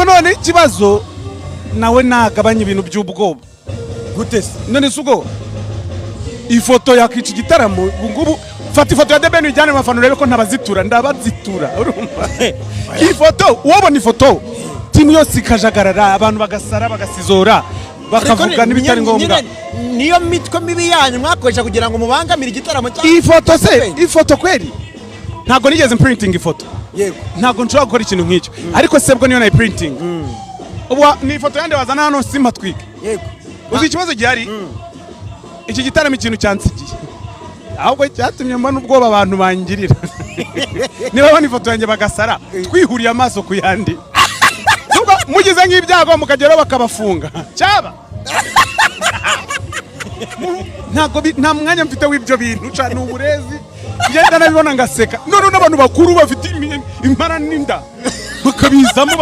ariko none ikibazo nawe nagabanya ibintu by'ubwoba gute se none sugo ifoto yakica igitaramo ngubu fata ifoto ya debeni ijyane mu bafana urebe ko ntabazitura ndabazitura urumva ifoto wabona ifoto timu yose ikajagarara abantu bagasara bagasizora bakavuga n'ibitari ngombwa niyo mitwe mibi yanyu mwakoresha kugira ngo mubangamire igitaramo cya ifoto se ifoto kweli ntago nigeze printing ifoto yego ntago nshobora gukora ikintu nk'icyo ariko sebwo niyo na printing ubu ni ifoto yande wazana hano simba twike yego uzi ikibazo gihari iki gitaramo ikintu cyansigiye ahubwo cyatumye mbona ubwoba abantu bangirira niba bana ifoto yanjye bagasara twihuriye amaso ku yandi mugize nk'ibyago mukageraho bakabafunga cyaba nta mwanya mfite w'ibyo bintu cyane uburezi ngenda nabibona ngaseka none n'abantu bakuru bafite impara n'inda bakabizamo